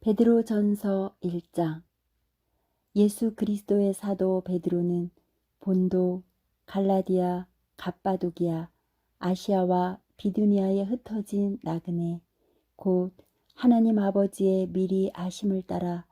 베드로전서 1장. 예수 그리스도의 사도 베드로는 본도, 갈라디아, 갑바도기아, 아시아와 비두니아에 흩어진 나그네 곧 하나님 아버지의 미리 아심을 따라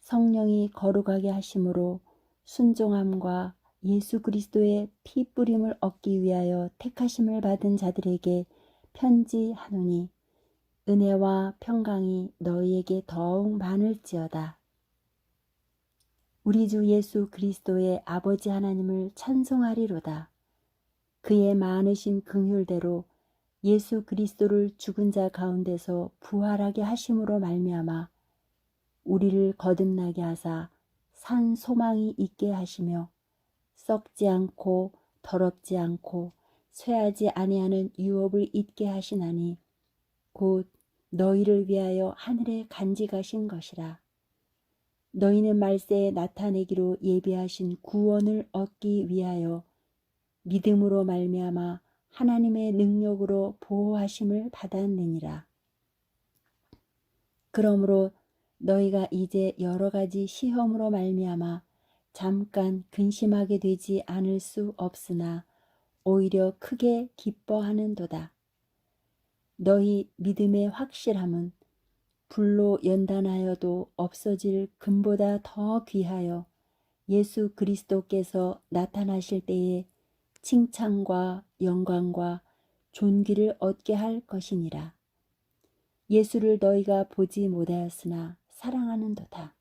성령이 거룩하게 하심으로 순종함과 예수 그리스도의 피 뿌림을 얻기 위하여 택하심을 받은 자들에게 편지하노니, 은혜와 평강이 너희에게 더욱 많을지어다. 우리 주 예수 그리스도의 아버지 하나님을 찬송하리로다. 그의 많으신 긍휼대로 예수 그리스도를 죽은 자 가운데서 부활하게 하심으로 말미암아 우리를 거듭나게 하사 산 소망이 있게 하시며 썩지 않고 더럽지 않고 쇠하지 아니하는 유업을 잊게 하시나니 곧 너희를 위하여 하늘에 간직하신 것이라. 너희는 말세에 나타내기로 예비하신 구원을 얻기 위하여 믿음으로 말미암아 하나님의 능력으로 보호하심을 받았느니라. 그러므로 너희가 이제 여러 가지 시험으로 말미암아 잠깐 근심하게 되지 않을 수 없으나 오히려 크게 기뻐하는도다. 너희 믿음의 확실함은 불로 연단하여도 없어질 금보다 더 귀하여 예수 그리스도께서 나타나실 때에 칭찬과 영광과 존귀를 얻게 할 것이니라. 예수를 너희가 보지 못하였으나 사랑하는도다.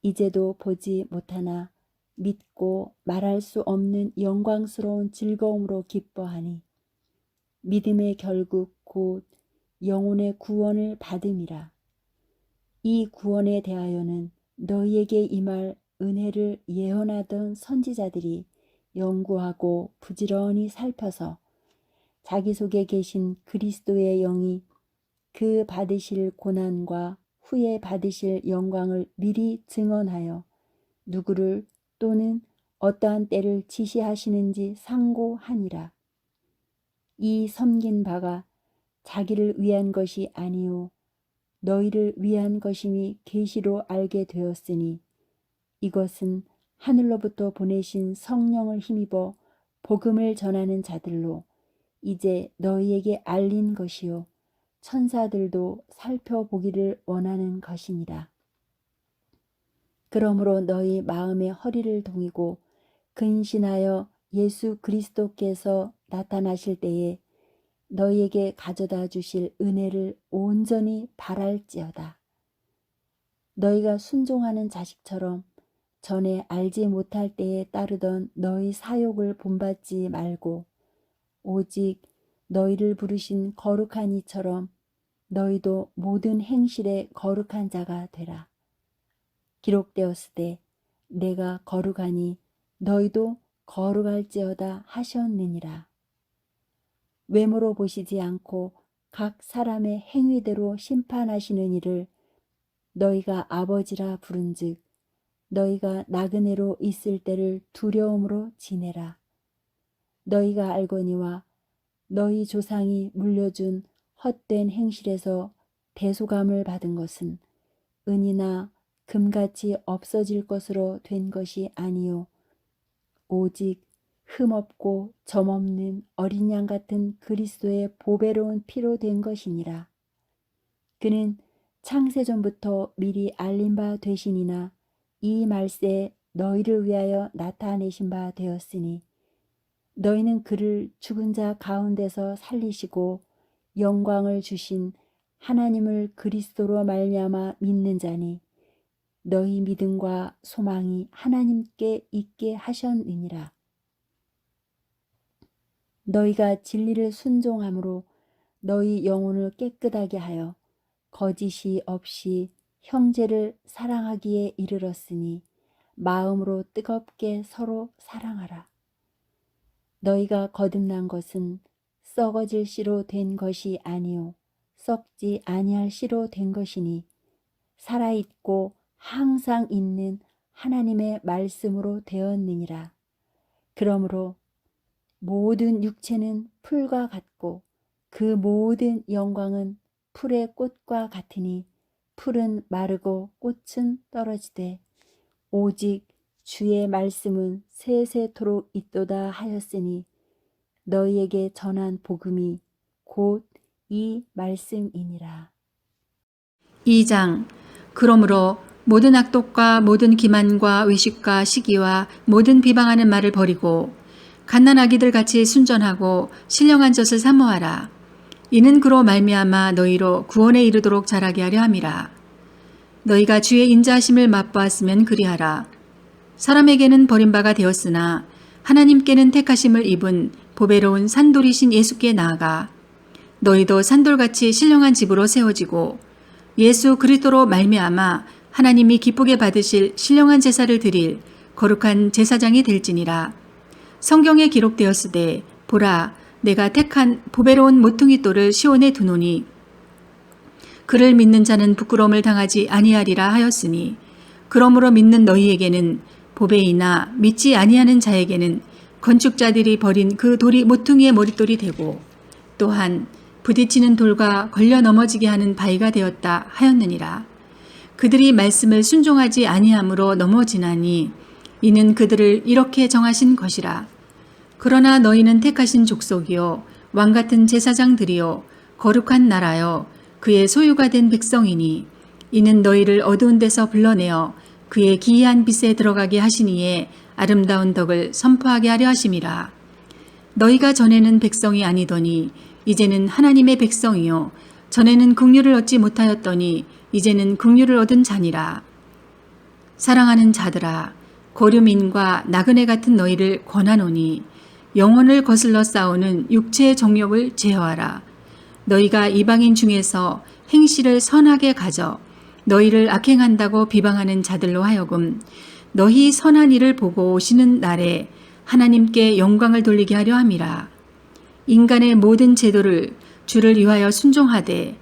이제도 보지 못하나 믿고 말할 수 없는 영광스러운 즐거움으로 기뻐하니 믿음의 결국 곧 영혼의 구원을 받음이라. 이 구원에 대하여는 너희에게 임할 은혜를 예언하던 선지자들이 연구하고 부지런히 살펴서 자기 속에 계신 그리스도의 영이 그 받으실 고난과 후에 받으실 영광을 미리 증언하여 누구를 또는 어떠한 때를 지시하시는지 상고하니라. 이 섬긴 바가 자기를 위한 것이 아니요 너희를 위한 것임이 계시로 알게 되었으니 이것은 하늘로부터 보내신 성령을 힘입어 복음을 전하는 자들로 이제 너희에게 알린 것이요 천사들도 살펴보기를 원하는 것이니라. 그러므로 너희 마음의 허리를 동이고 근신하여 예수 그리스도께서 나타나실 때에 너희에게 가져다 주실 은혜를 온전히 바랄지어다. 너희가 순종하는 자식처럼 전에 알지 못할 때에 따르던 너희 사욕을 본받지 말고 오직 너희를 부르신 거룩한 이처럼 너희도 모든 행실에 거룩한 자가 되라. 기록되었으되 내가 거룩하니 너희도 거룩할지어다 하셨느니라. 외모로 보시지 않고 각 사람의 행위대로 심판하시는 이를 너희가 아버지라 부른즉 너희가 나그네로 있을 때를 두려움으로 지내라. 너희가 알거니와 너희 조상이 물려준 헛된 행실에서 대속함을 받은 것은 은이나 금같이 없어질 것으로 된 것이 아니요 오직 흠없고 점없는 어린 양 같은 그리스도의 보배로운 피로 된 것이니라. 그는 창세전부터 미리 알린 바 되시니나 이 말세에 너희를 위하여 나타내신 바 되었으니 너희는 그를 죽은 자 가운데서 살리시고 영광을 주신 하나님을 그리스도로 말미암아 믿는 자니 너희 믿음과 소망이 하나님께 있게 하셨느니라. 너희가 진리를 순종함으로 너희 영혼을 깨끗하게 하여 거짓이 없이 형제를 사랑하기에 이르렀으니 마음으로 뜨겁게 서로 사랑하라. 너희가 거듭난 것은 썩어질 씨로 된 것이 아니요 썩지 아니할 씨로 된 것이니 살아있고 항상 있는 하나님의 말씀으로 되었느니라. 그러므로 모든 육체는 풀과 같고 그 모든 영광은 풀의 꽃과 같으니 풀은 마르고 꽃은 떨어지되 오직 주의 말씀은 세세토록 있도다 하였으니 너희에게 전한 복음이 곧 이 말씀이니라. 2장. 그러므로 모든 악독과 모든 기만과 외식과 시기와 모든 비방하는 말을 버리고 갓난아기들 같이 순전하고 신령한 젖을 사모하라. 이는 그로 말미암아 너희로 구원에 이르도록 자라게 하려 함이라. 너희가 주의 인자하심을 맛보았으면 그리하라. 사람에게는 버림바가 되었으나 하나님께는 택하심을 입은 보배로운 산돌이신 예수께 나아가 너희도 산돌같이 신령한 집으로 세워지고 예수 그리스도로 말미암아 하나님이 기쁘게 받으실 신령한 제사를 드릴 거룩한 제사장이 될지니라. 성경에 기록되었으되 보라 내가 택한 보배로운 모퉁이 돌을 시온에 두노니 그를 믿는 자는 부끄러움을 당하지 아니하리라 하였으니 그러므로 믿는 너희에게는 보배이나 믿지 아니하는 자에게는 건축자들이 버린 그 돌이 모퉁이의 머릿돌이 되고 또한 부딪히는 돌과 걸려 넘어지게 하는 바위가 되었다 하였느니라. 그들이 말씀을 순종하지 아니함으로 넘어지나니 이는 그들을 이렇게 정하신 것이라. 그러나 너희는 택하신 족속이요 왕같은 제사장들이요 거룩한 나라요 그의 소유가 된 백성이니 이는 너희를 어두운 데서 불러내어 그의 기이한 빛에 들어가게 하시니에 아름다운 덕을 선포하게 하려 하심이라. 너희가 전에는 백성이 아니더니 이제는 하나님의 백성이요 전에는 긍휼을 얻지 못하였더니 이제는 긍휼을 얻은 자니라. 사랑하는 자들아 고류민과 나그네 같은 너희를 권하노니 영혼을 거슬러 싸우는 육체의 정욕을 제어하라. 너희가 이방인 중에서 행실을 선하게 가져 너희를 악행한다고 비방하는 자들로 하여금 너희 선한 일을 보고 오시는 날에 하나님께 영광을 돌리게 하려 함이라. 인간의 모든 제도를 주를 위하여 순종하되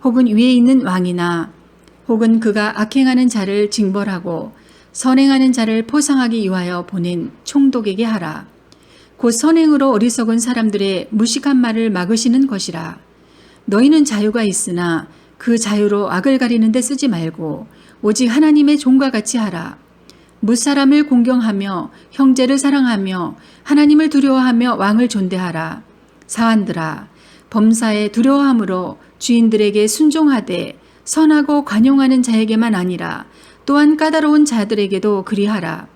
혹은 위에 있는 왕이나 혹은 그가 악행하는 자를 징벌하고 선행하는 자를 포상하기 위하여 보낸 총독에게 하라. 곧 선행으로 어리석은 사람들의 무식한 말을 막으시는 것이라. 너희는 자유가 있으나 그 자유로 악을 가리는 데 쓰지 말고 오직 하나님의 종과 같이 하라. 무사람을 공경하며 형제를 사랑하며 하나님을 두려워하며 왕을 존대하라. 사환들아 범사에 두려워함으로 주인들에게 순종하되 선하고 관용하는 자에게만 아니라 또한 까다로운 자들에게도 그리하라.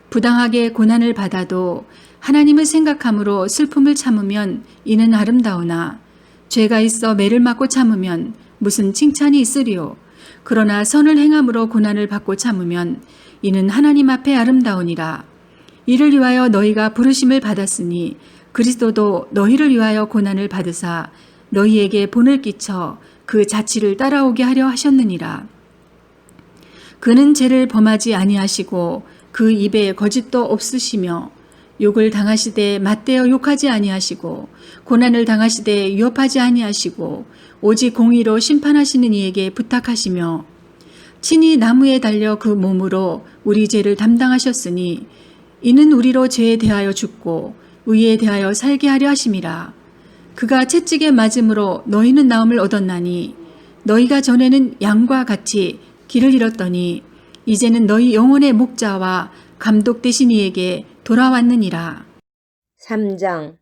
부당하게 고난을 받아도 하나님을 생각함으로 슬픔을 참으면 이는 아름다우나 죄가 있어 매를 맞고 참으면 무슨 칭찬이 있으리요. 그러나 선을 행함으로 고난을 받고 참으면 이는 하나님 앞에 아름다우니라. 이를 위하여 너희가 부르심을 받았으니 그리스도도 너희를 위하여 고난을 받으사 너희에게 본을 끼쳐 그 자치를 따라오게 하려 하셨느니라. 그는 죄를 범하지 아니하시고 그 입에 거짓도 없으시며 욕을 당하시되 맞대어 욕하지 아니하시고 고난을 당하시되 위협하지 아니하시고 오직 공의로 심판하시는 이에게 부탁하시며 친히 나무에 달려 그 몸으로 우리 죄를 담당하셨으니 이는 우리로 죄에 대하여 죽고 의에 대하여 살게 하려 하심이라. 그가 채찍에 맞음으로 너희는 나음을 얻었나니 너희가 전에는 양과 같이 길을 잃었더니 이제는 너희 영혼의 목자와 감독 되신 이에게 돌아왔느니라. 3장.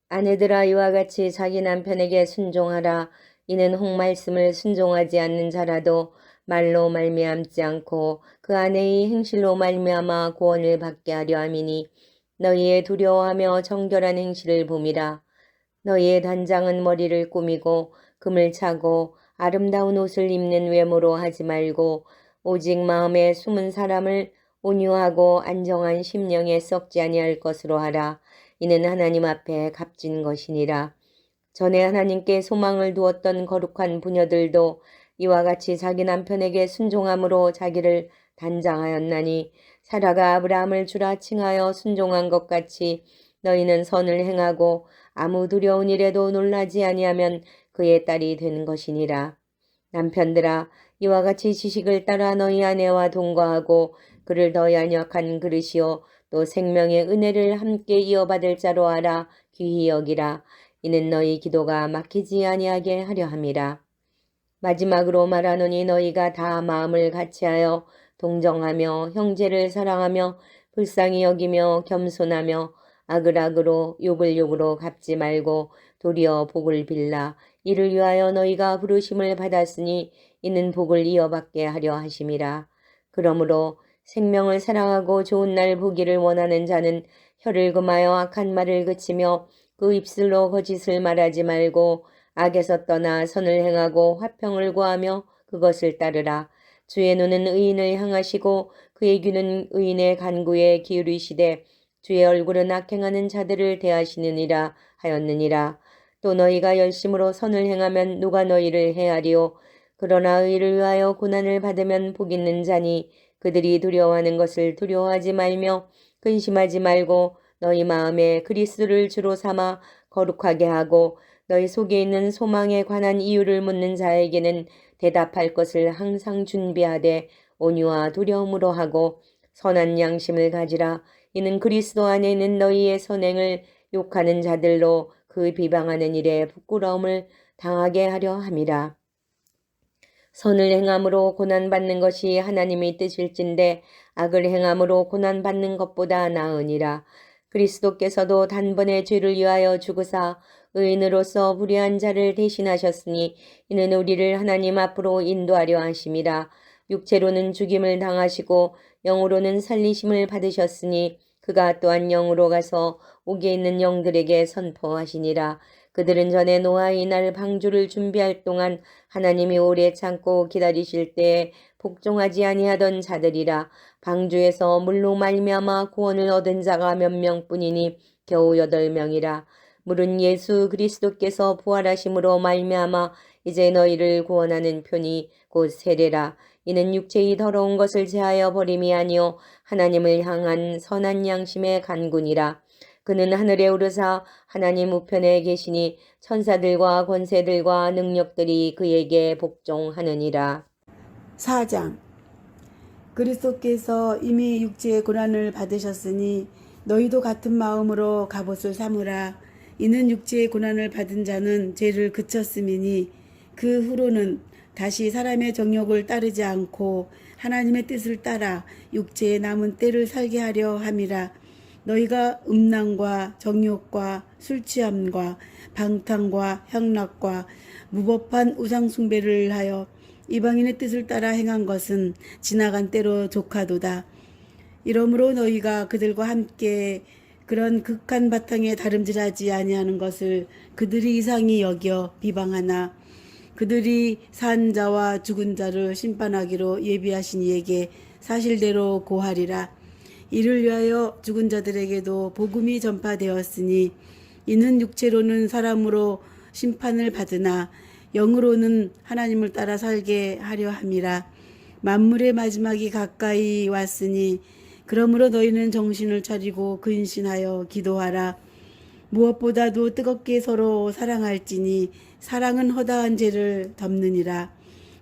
아내들아 이와 같이 자기 남편에게 순종하라. 이는 혹말씀을 순종하지 않는 자라도 말로 말미암지 않고 그 아내의 행실로 말미암아 구원을 받게 하려 함이니 너희의 두려워하며 정결한 행실을 봄이라. 너희의 단장은 머리를 꾸미고 금을 차고 아름다운 옷을 입는 외모로 하지 말고 오직 마음에 숨은 사람을 온유하고 안정한 심령에 썩지 아니할 것으로 하라. 이는 하나님 앞에 값진 것이니라. 전에 하나님께 소망을 두었던 거룩한 부녀들도 이와 같이 자기 남편에게 순종함으로 자기를 단장하였나니 사라가 아브라함을 주라 칭하여 순종한 것 같이 너희는 선을 행하고 아무 두려운 일에도 놀라지 아니하면 그의 딸이 되는 것이니라. 남편들아 이와 같이 지식을 따라 너희 아내와 동거하고 그를 더 연약한 그릇이요 또 생명의 은혜를 함께 이어받을 자로 알아 귀히 여기라. 이는 너희 기도가 막히지 아니하게 하려 함이라. 마지막으로 말하노니 너희가 다 마음을 같이하여 동정하며 형제를 사랑하며 불쌍히 여기며 겸손하며 악을 악으로 욕을 욕으로 갚지 말고 도리어 복을 빌라. 이를 위하여 너희가 부르심을 받았으니 이는 복을 이어받게 하려 하심이라. 그러므로 생명을 사랑하고 좋은 날 보기를 원하는 자는 혀를 금하여 악한 말을 그치며 그 입술로 거짓을 말하지 말고 악에서 떠나 선을 행하고 화평을 구하며 그것을 따르라. 주의 눈은 의인을 향하시고 그의 귀는 의인의 간구에 기울이시되 주의 얼굴은 악행하는 자들을 대하시느니라 하였느니라. 또 너희가 열심으로 선을 행하면 누가 너희를 해하리요. 그러나 의를 위하여 고난을 받으면 복 있는 자니 그들이 두려워하는 것을 두려워하지 말며 근심하지 말고 너희 마음에 그리스도를 주로 삼아 거룩하게 하고 너희 속에 있는 소망에 관한 이유를 묻는 자에게는 대답할 것을 항상 준비하되 온유와 두려움으로 하고 선한 양심을 가지라. 이는 그리스도 안에 있는 너희의 선행을 욕하는 자들로 그 비방하는 일에 부끄러움을 당하게 하려 함이라. 선을 행함으로 고난받는 것이 하나님의 뜻일진데 악을 행함으로 고난받는 것보다 나으니라. 그리스도께서도 단번에 죄를 위하여 죽으사 의인으로서 불의한 자를 대신하셨으니 이는 우리를 하나님 앞으로 인도하려 하심이라. 육체로는 죽임을 당하시고 영으로는 살리심을 받으셨으니 그가 또한 영으로 가서 옥에 있는 영들에게 선포하시니라. 그들은 전에 노아의 날 방주를 준비할 동안 하나님이 오래 참고 기다리실 때에 복종하지 아니하던 자들이라. 방주에서 물로 말미암아 구원을 얻은 자가 몇 명뿐이니 겨우 8명이라. 물은 예수 그리스도께서 부활하심으로 말미암아 이제 너희를 구원하는 편이 곧 세례라. 이는 육체의 더러운 것을 제하여 버림이 아니요 하나님을 향한 선한 양심의 간군이라. 그는 하늘에 오르사 하나님 우편에 계시니 천사들과 권세들과 능력들이 그에게 복종하느니라. 4장. 그리스도께서 이미 육체의 고난을 받으셨으니 너희도 같은 마음으로 갑옷을 삼으라. 이는 육체의 고난을 받은 자는 죄를 그쳤음이니 그 후로는 다시 사람의 정욕을 따르지 않고 하나님의 뜻을 따라 육체의 남은 때를 살게 하려 함이라. 너희가 음란과 정욕과 술취함과 방탕과 향락과 무법한 우상숭배를 하여 이방인의 뜻을 따라 행한 것은 지나간 때로 조카도다. 이러므로 너희가 그들과 함께 그런 극한 바탕에 다름질하지 아니하는 것을 그들이 이상히 여겨 비방하나 그들이 산 자와 죽은 자를 심판하기로 예비하신 이에게 사실대로 고하리라. 이를 위하여 죽은 자들에게도 복음이 전파되었으니 이는 육체로는 사람으로 심판을 받으나 영으로는 하나님을 따라 살게 하려 함이라. 만물의 마지막이 가까이 왔으니 그러므로 너희는 정신을 차리고 근신하여 기도하라. 무엇보다도 뜨겁게 서로 사랑할지니 사랑은 허다한 죄를 덮느니라.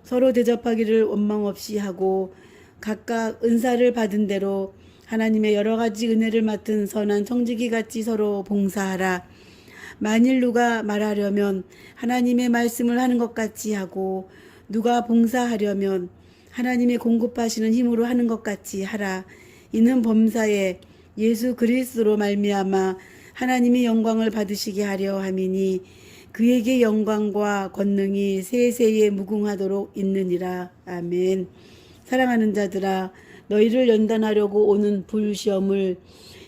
서로 대접하기를 원망 없이 하고 각각 은사를 받은 대로 하나님의 여러 가지 은혜를 맡은 선한 청지기 같이 서로 봉사하라. 만일 누가 말하려면 하나님의 말씀을 하는 것 같이 하고 누가 봉사하려면 하나님의 공급하시는 힘으로 하는 것 같이 하라. 이는 범사에 예수 그리스도로 말미암아 하나님이 영광을 받으시게 하려 함이니 그에게 영광과 권능이 세세에 무궁하도록 있느니라. 아멘. 사랑하는 자들아, 너희를 연단하려고 오는 불시험을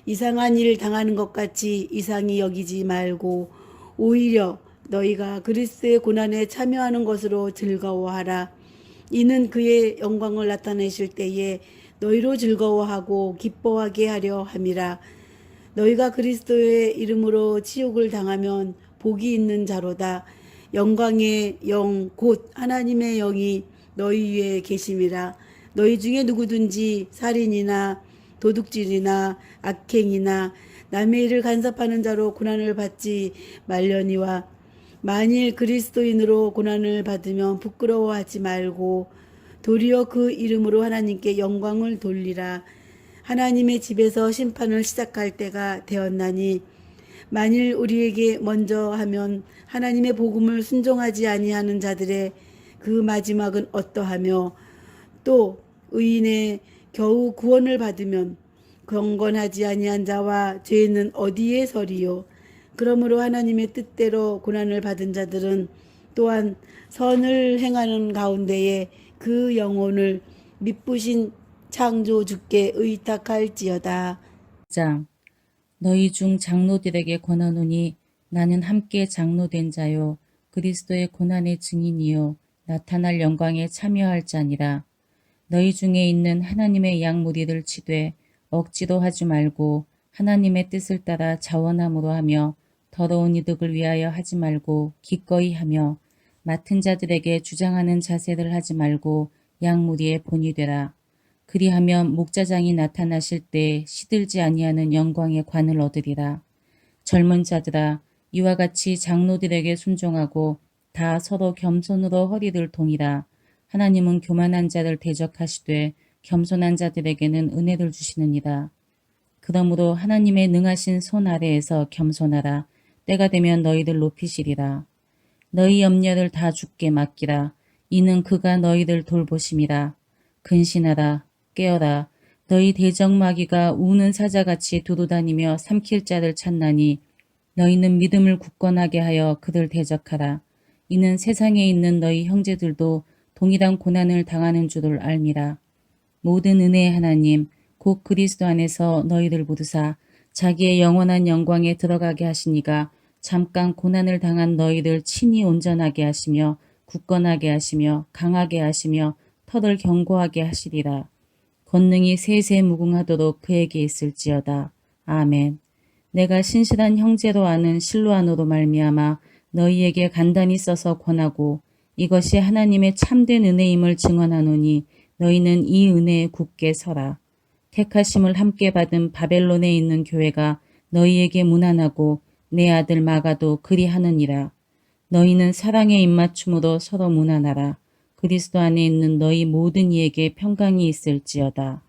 이상한 일 당하는 것 같이 이상히 여기지 말고 오히려 너희가 그리스도의 고난에 참여하는 것으로 즐거워하라. 이는 그의 영광을 나타내실 때에 너희로 즐거워하고 기뻐하게 하려 함이라. 너희가 그리스도의 이름으로 치욕을 당하면 복이 있는 자로다. 영광의 영 곧 하나님의 영이 너희 위에 계심이라. 너희 중에 누구든지 살인이나 도둑질이나 악행이나 남의 일을 간섭하는 자로 고난을 받지 말려니와 만일 그리스도인으로 고난을 받으면 부끄러워하지 말고 도리어 그 이름으로 하나님께 영광을 돌리라. 하나님의 집에서 심판을 시작할 때가 되었나니 만일 우리에게 먼저 하면 하나님의 복음을 순종하지 아니하는 자들의 그 마지막은 어떠하며 또 의인의 겨우 구원을 받으면 경건하지 아니한 자와 죄는 어디에 서리요. 그러므로 하나님의 뜻대로 고난을 받은 자들은 또한 선을 행하는 가운데에 그 영혼을 미쁘신 창조주께 의탁할지어다. 장 너희 중 장로들에게 권하노니 나는 함께 장로된 자요 그리스도의 고난의 증인이요 나타날 영광에 참여할 자니라. 너희 중에 있는 하나님의 양 무리를 치되 억지로 하지 말고 하나님의 뜻을 따라 자원함으로 하며 더러운 이득을 위하여 하지 말고 기꺼이 하며 맡은 자들에게 주장하는 자세를 하지 말고 양 무리의 본이 되라. 그리하면 목자장이 나타나실 때 시들지 아니하는 영광의 관을 얻으리라. 젊은 자들아 이와 같이 장로들에게 순종하고 다 서로 겸손으로 허리를 동이라. 하나님은 교만한 자를 대적하시되 겸손한 자들에게는 은혜를 주시느니라. 그러므로 하나님의 능하신 손 아래에서 겸손하라. 때가 되면 너희를 높이시리라. 너희 염려를 다 주께 맡기라. 이는 그가 너희를 돌보심이라. 근신하라. 깨어라. 너희 대적마귀가 우는 사자같이 두루다니며 삼킬 자를 찾나니 너희는 믿음을 굳건하게 하여 그들 대적하라. 이는 세상에 있는 너희 형제들도 동일한 고난을 당하는 줄을 알미라. 모든 은혜의 하나님 곧 그리스도 안에서 너희를 부르사 자기의 영원한 영광에 들어가게 하시니가 잠깐 고난을 당한 너희를 친히 온전하게 하시며 굳건하게 하시며 강하게 하시며 터를 견고하게 하시리라. 권능이 세세 무궁하도록 그에게 있을지어다. 아멘. 내가 신실한 형제로 아는 실로안으로 말미암아 너희에게 간단히 써서 권하고 이것이 하나님의 참된 은혜임을 증언하노니 너희는 이 은혜에 굳게 서라. 택하심을 함께 받은 바벨론에 있는 교회가 너희에게 문안하고 내 아들 마가도 그리하느니라. 너희는 사랑의 입맞춤으로 서로 문안하라. 그리스도 안에 있는 너희 모든 이에게 평강이 있을지어다.